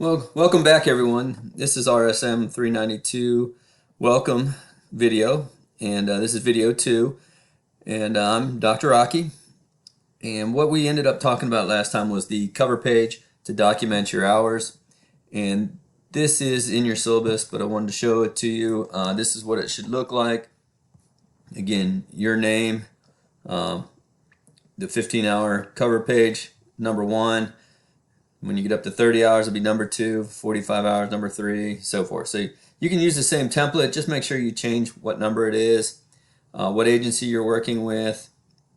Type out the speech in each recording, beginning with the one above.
Well, welcome back everyone. This is RSM 392 welcome video, and this is video 2, and I'm Dr. Rocky. And what we ended up talking about last time was the cover page to document your hours, and this is in your syllabus, but I wanted to show it to you. This is what it should look like. Again, your name, the 15-hour cover page, number 1. When you get up to 30 hours, it'll be number 2, 45 hours, number 3, so forth. So you can use the same template, just make sure you change what number it is, what agency you're working with,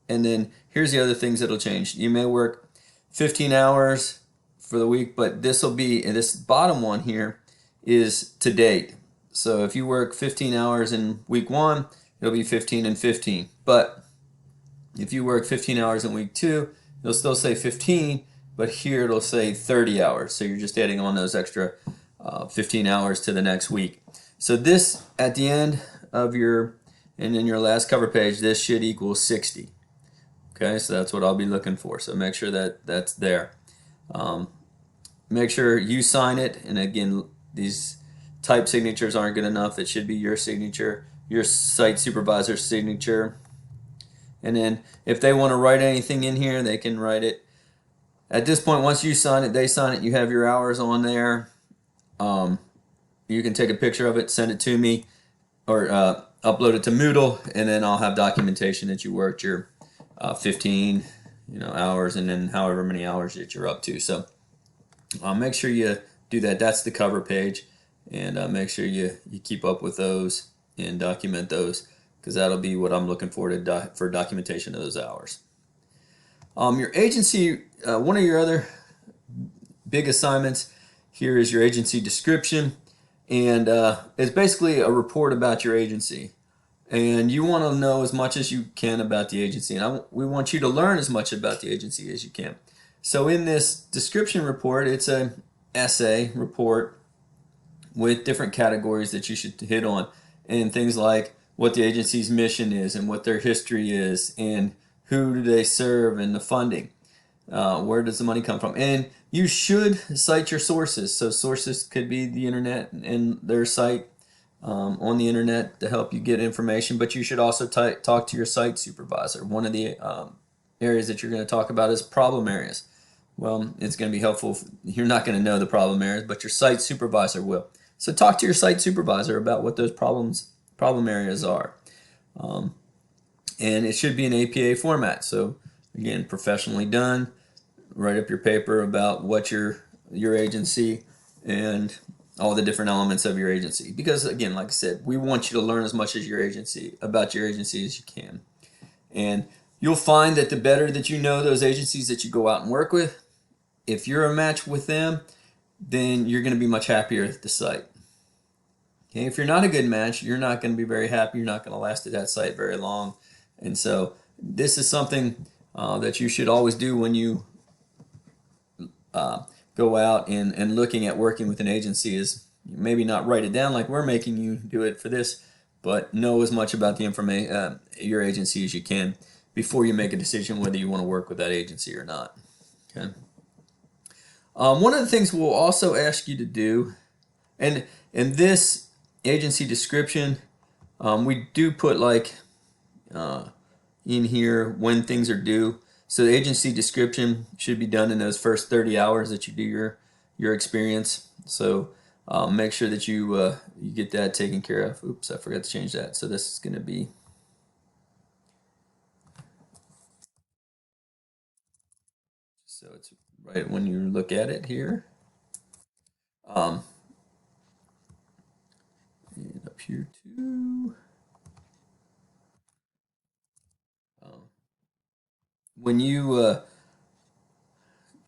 and then here's the other things that'll change. You may work 15 hours for the week, but this will be, and this bottom one here is to date. So if you work 15 hours in week 1, it'll be 15 and 15. But if you work 15 hours in week 2, it'll still say 15, but here it'll say 30 hours. So you're just adding on those extra 15 hours to the next week. So this, at the end of your, and in your last cover page, this should equal 60. Okay, so that's what I'll be looking for. So make sure that that's there. Make sure you sign it. And again, these type signatures aren't good enough. It should be your signature, your site supervisor's signature. And then if they want to write anything in here, they can write it. At this point, once you sign it, they sign it, you have your hours on there. You can take a picture of it, send it to me, or upload it to Moodle, and then I'll have documentation that you worked your 15 hours, and then however many hours that you're up to. So make sure you do that. That's the cover page, and make sure you keep up with those and document those, because that'll be what I'm looking for for documentation of those hours. Your agency, one of your other big assignments here is your agency description, and it's basically a report about your agency, and you want to know as much as you can about the agency, and we want you to learn as much about the agency as you can. So in this description report, it's an essay report with different categories that you should hit on, and things like what the agency's mission is and what their history is, and who do they serve, and the funding. Where does the money come from? And you should cite your sources. So sources could be the internet and their site on the internet to help you get information, but you should also talk to your site supervisor. One of the areas that you're going to talk about is problem areas. Well, it's going to be helpful. You're not going to know the problem areas, but your site supervisor will. So talk to your site supervisor about what those problem areas are. And it should be an APA format. So again, professionally done. Write up your paper about what your agency and all the different elements of your agency. Because again, like I said, we want you to learn as much as about your agency as you can. And you'll find that the better that you know those agencies that you go out and work with, if you're a match with them, then you're going to be much happier at the site. Okay, if you're not a good match, you're not going to be very happy. You're not going to last at that site very long. And so this is something that you should always do when you go out and looking at working with an agency, is maybe not write it down like we're making you do it for this, but know as much about the information, your agency, as you can before you make a decision whether you want to work with that agency or not. Okay. One of the things we'll also ask you to do, and in this agency description, we do put like in here when things are due. So the agency description should be done in those first 30 hours that you do your experience. So make sure that you get that taken care of. Oops, I forgot to change that. So this is going to be so it's right when you look at it here. And up here too. When you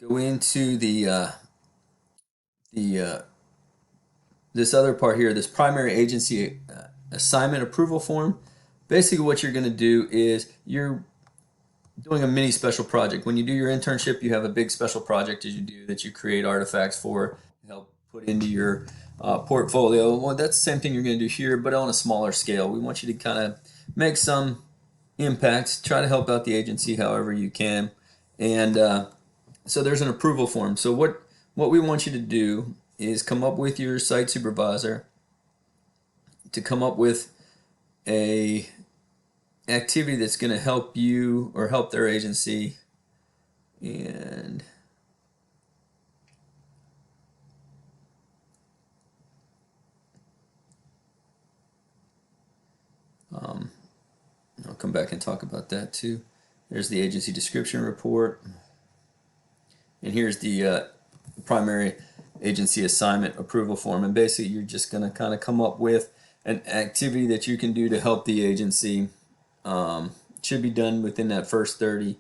go into this other part here, this primary agency assignment approval form, basically what you're going to do is you're doing a mini special project. When you do your internship, you have a big special project that you do, that you create artifacts for, help put into your portfolio. Well, that's the same thing you're going to do here, but on a smaller scale. We want you to kind of make some impact, try to help out the agency however you can, and so there's an approval form. So what we want you to do is come up with your site supervisor to come up with a activity that's going to help you or help their agency, and I'll come back and talk about that too. There's the agency description report, and here's the primary agency assignment approval form. And basically you're just going to kind of come up with an activity that you can do to help the agency. Should be done within that first 30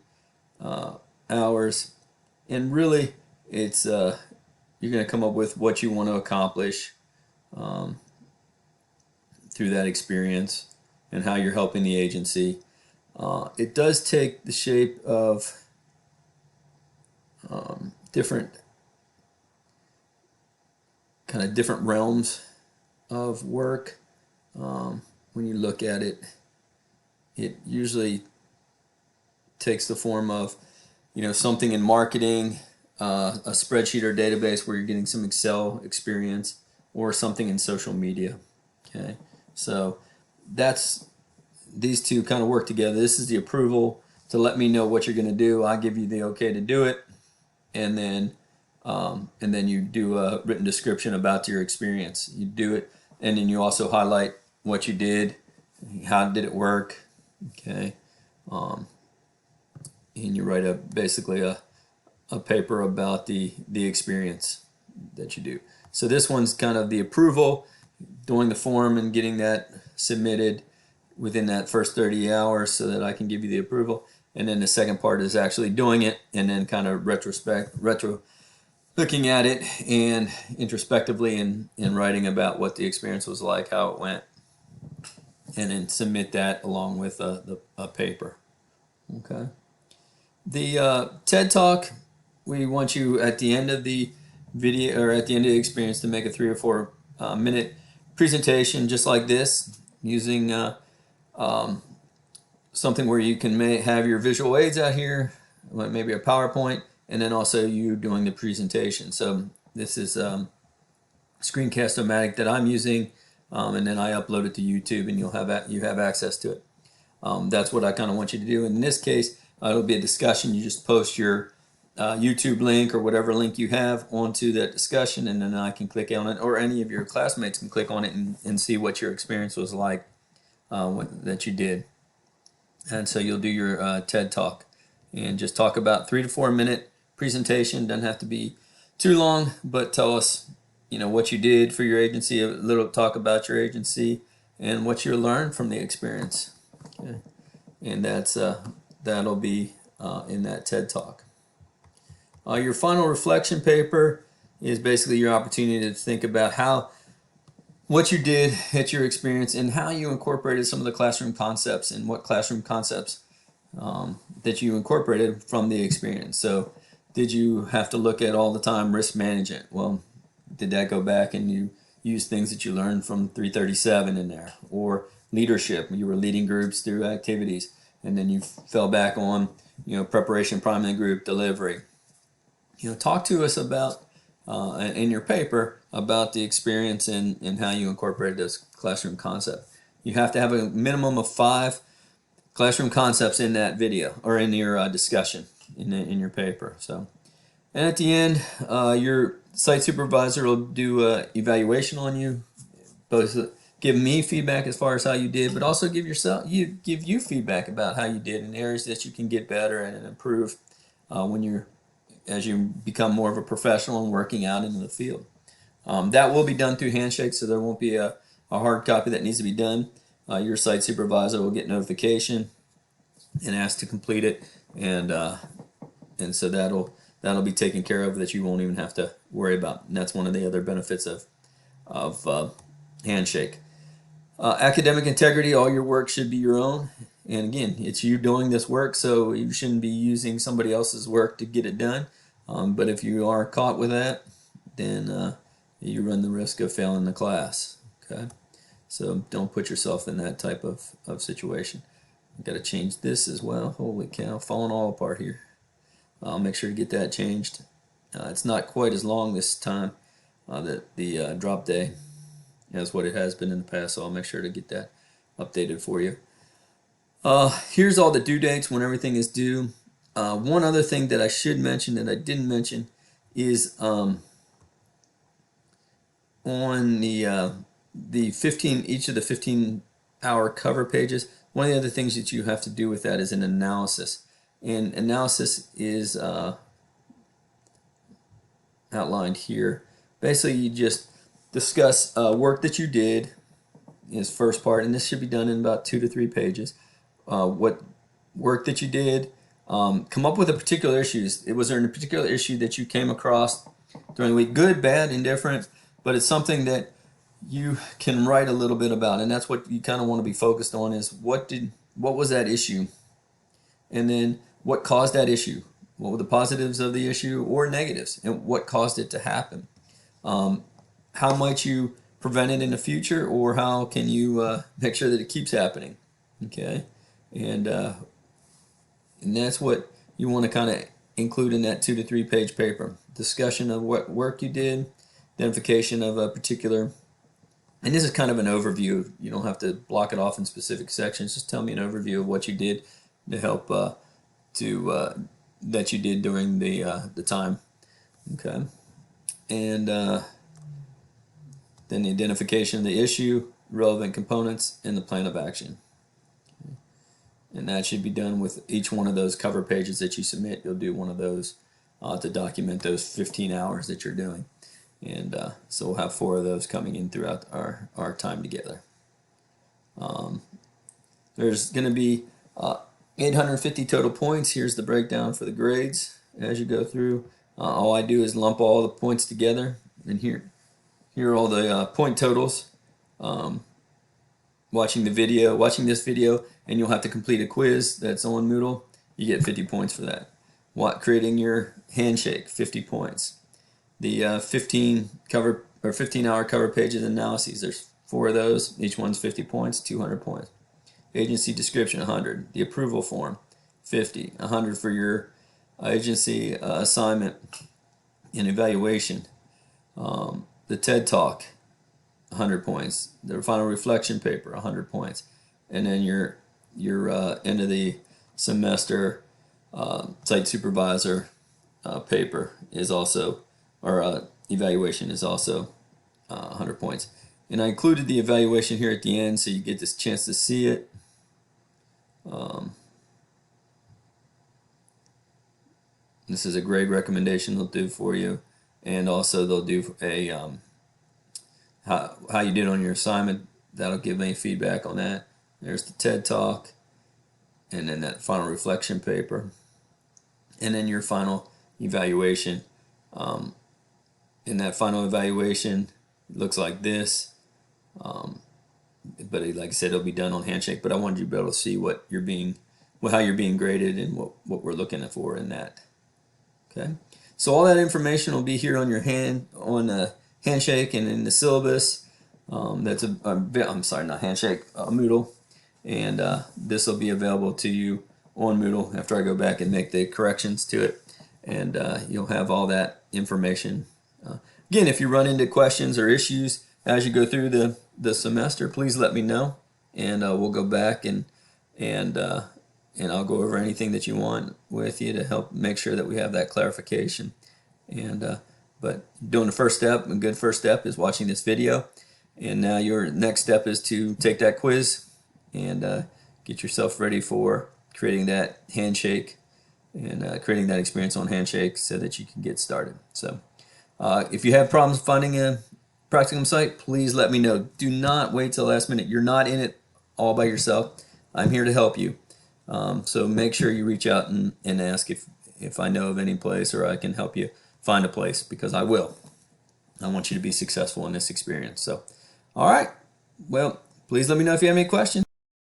hours, and really it's you're going to come up with what you want to accomplish through that experience and how you're helping the agency. It does take the shape of different realms of work. When you look at it, it usually takes the form of, something in marketing, a spreadsheet or database where you're getting some Excel experience, or something in social media. Okay, so these two kind of work together. This is the approval to let me know what you're going to do. I give you the okay to do it, and then you do a written description about your experience. You do it, and then you also highlight what you did, how did it work, okay, and you write basically a paper about the experience that you do. So this one's kind of the approval, doing the form and getting that submitted within that first 30 hours so that I can give you the approval. And then the second part is actually doing it, and then kind of looking at it and introspectively and writing about what the experience was like, how it went, and then submit that along with a paper. Okay. The TED Talk, we want you at the end of the video or at the end of the experience to make a 3 or 4 minute presentation just like this, using something where you can have your visual aids out here, maybe a PowerPoint, and then also you doing the presentation. So this is Screencast-O-Matic that I'm using, and then I upload it to YouTube, and you have access to it. That's what I kind of want you to do. In this case, it'll be a discussion. You just post your YouTube link or whatever link you have onto that discussion, and then I can click on it, or any of your classmates can click on it and see what your experience was like that you did. And so you'll do your TED Talk and just talk about 3 to 4 minute presentation. Doesn't have to be too long, but tell us what you did for your agency, a little talk about your agency and what you learned from the experience. Okay. And that'll be in that TED Talk. Your final reflection paper is basically your opportunity to think about what you did at your experience and how you incorporated some of the classroom concepts, and what classroom concepts that you incorporated from the experience. So did you have to look at all the time risk management? Well, did that go back and you use things that you learned from 337 in there? Or leadership, you were leading groups through activities, and then you fell back on preparation, priming the group, delivery. Talk to us about in your paper about the experience and how you incorporated those classroom concepts. You have to have a minimum of 5 classroom concepts in that video or in your discussion in your paper. So, and at the end, your site supervisor will do an evaluation on you, both give me feedback as far as how you did, but also give you feedback about how you did and areas that you can get better and improve as you become more of a professional and working out into the field. That will be done through Handshake, so there won't be a hard copy that needs to be done. Your site supervisor will get notification and ask to complete it, and so that'll be taken care of, that you won't even have to worry about. And that's one of the other benefits of Handshake. Academic integrity, all your work should be your own. And again, it's you doing this work, so you shouldn't be using somebody else's work to get it done. But if you are caught with that, then you run the risk of failing the class. Okay, so don't put yourself in that type of situation. I've got to change this as well. Holy cow, falling all apart here. I'll make sure to get that changed. It's not quite as long this time. the drop day as what it has been in the past, so I'll make sure to get that updated for you. Here's all the due dates when everything is due. One other thing that I should mention that I didn't mention is on the 15 each of the 15-hour cover pages. One of the other things that you have to do with that is an analysis, and analysis is outlined here. Basically, you just discuss work that you did is first part, and this should be done in about 2 to 3 pages. What work that you did, come up with a particular issue. Was there a particular issue that you came across during the week? Good, bad, indifferent, but it's something that you can write a little bit about, and that's what you kind of want to be focused on, is what was that issue, and then what caused that issue. What were the positives of the issue or negatives, and what caused it to happen? How might you prevent it in the future, or how can you make sure that it keeps happening? Okay, and that's what you want to kind of include in that 2 to 3 page paper. Discussion of what work you did, identification of a particular, and this is kind of an overview. You don't have to block it off in specific sections. Just tell me an overview of what you did to help that you did during the time. Okay, and then the identification of the issue, relevant components, and the plan of action. Okay. And that should be done with each one of those cover pages that you submit. You'll do one of those to document those 15 hours that you're doing. And so we'll have 4 of those coming in throughout our time together. There's going to be 850 total points. Here's the breakdown for the grades as you go through. All I do is lump all the points together, and here are all the point totals. Watching this video, and you'll have to complete a quiz that's on Moodle. You get 50 points for that. Creating your handshake, 50 points. The 15-hour cover pages analyses. There's 4 of those. Each one's 50 points, 200 points. Agency description, 100. The approval form, 50. 100 for your agency assignment and evaluation. The TED Talk, 100 points. The final reflection paper, 100 points. And then your end of the semester site supervisor paper is also, or evaluation is also 100 points. And I included the evaluation here at the end so you get this chance to see it. This is a grade recommendation they'll do for you, and also they'll do a how you did on your assignment. That'll give any feedback on that. There's the TED Talk, and then that final reflection paper, and then your final evaluation. In that final evaluation, it looks like this. But like I said, it'll be done on Handshake. But I wanted you to be able to see what you're being, how you're being graded, and what we're looking for in that. Okay, so all that information will be here on your Handshake and in the syllabus. That's I'm sorry, not Handshake, Moodle, and this will be available to you on Moodle after I go back and make the corrections to it, and you'll have all that information. Again, if you run into questions or issues as you go through the semester, please let me know, and we'll go back and I'll go over anything that you want with you to help make sure that we have that clarification. And but doing the first step, a good first step is watching this video, and now your next step is to take that quiz and get yourself ready for creating that Handshake and creating that experience on Handshake so that you can get started. So if you have problems finding a practicum site, please let me know. Do not wait till the last minute. You're not in it all by yourself. I'm here to help you. So make sure you reach out and ask if I know of any place, or I can help you find a place, because I will. I want you to be successful in this experience. So, all right. Well, please let me know if you have any questions.